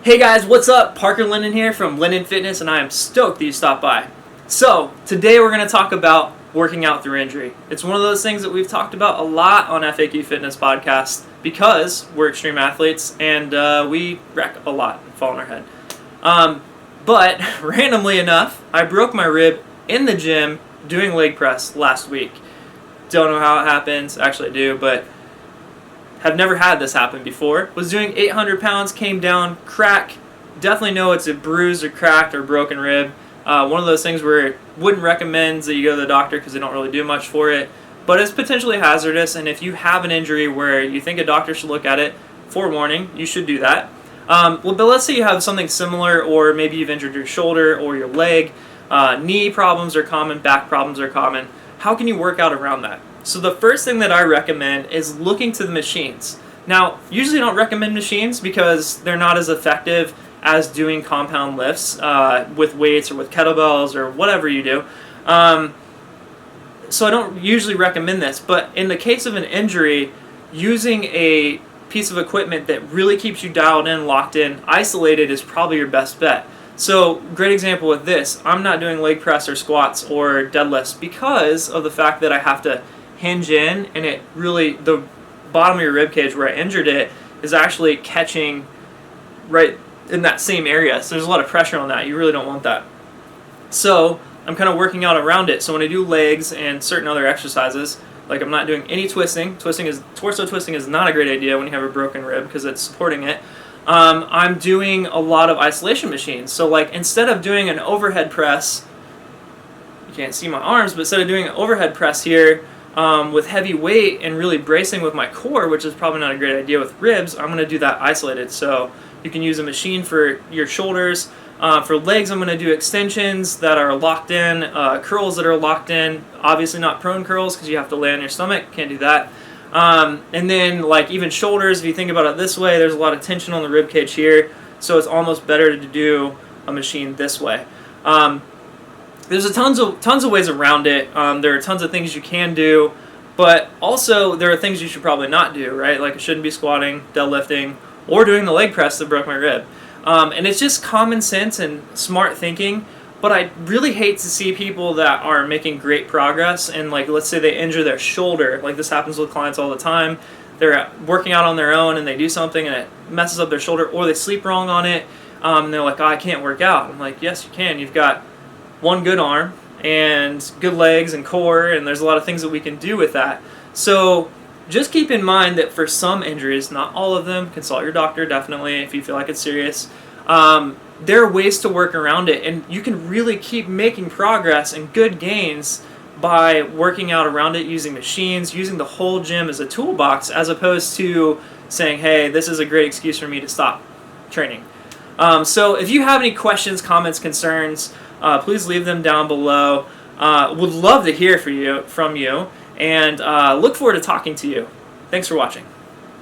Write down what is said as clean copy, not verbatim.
Hey guys, what's up? Parker Lennon here from Lennon Fitness, and I am stoked that you stopped by. So, today we're going to talk about working out through injury. It's one of those things that we've talked about a lot on FAQ Fitness Podcast because we're extreme athletes and we wreck a lot and fall on our head. But randomly enough, I broke my rib in the gym doing leg press last week. Don't know how it happens. Actually, I do, but have never had this happen before. Was doing 800 pounds, came down, crack. Definitely know it's a bruised or cracked or broken rib. One of those things where wouldn't recommend that you go to the doctor because they don't really do much for it. But it's potentially hazardous, and if you have an injury where you think a doctor should look at it, forewarning, you should do that. But let's say you have something similar, or maybe you've injured your shoulder or your leg. Knee problems are common, back problems are common. How can you work out around that? So the first thing that I recommend is looking to the machines. Now, usually I don't recommend machines because they're not as effective as doing compound lifts with weights or with kettlebells or whatever you do. So I don't usually recommend this, but in the case of an injury, using a piece of equipment that really keeps you dialed in, locked in, isolated is probably your best bet. So, great example with this, I'm not doing leg press or squats or deadlifts because of the fact that I have to hinge in, and it really, the bottom of your rib cage where I injured it is actually catching right in that same area. So there's a lot of pressure on that. You really don't want that. So I'm kind of working out around it. So when I do legs and certain other exercises, like I'm not doing any twisting. Torso twisting is not a great idea when you have a broken rib because it's supporting it. I'm doing a lot of isolation machines. So like instead of doing an overhead press, you can't see my arms, but instead of doing an overhead press here, with heavy weight and really bracing with my core, which is probably not a great idea with ribs, I'm going to do that isolated. So you can use a machine for your shoulders. For legs, I'm going to do extensions that are locked in, curls that are locked in. Obviously not prone curls because you have to lay on your stomach. Can't do that. And then like even shoulders, if you think about it this way, there's a lot of tension on the rib cage here. So it's almost better to do a machine this way. There's tons of ways around it. There are tons of things you can do, but also there are things you should probably not do, right? Like I shouldn't be squatting, deadlifting, or doing the leg press that broke my rib. And it's just common sense and smart thinking, but I really hate to see people that are making great progress and like let's say they injure their shoulder, like this happens with clients all the time. They're working out on their own and they do something and it messes up their shoulder, or they sleep wrong on it, and they're like, oh, I can't work out. I'm like, yes, you can. You've got one good arm and good legs and core, and there's a lot of things that we can do with that. So just keep in mind that for some injuries, not all of them, consult your doctor definitely if you feel like it's serious. There are ways to work around it, and you can really keep making progress and good gains by working out around it using machines, using the whole gym as a toolbox, as opposed to saying, hey, this is a great excuse for me to stop training. So if you have any questions, comments, concerns, please leave them down below. Would love to hear from you, and look forward to talking to you. Thanks for watching.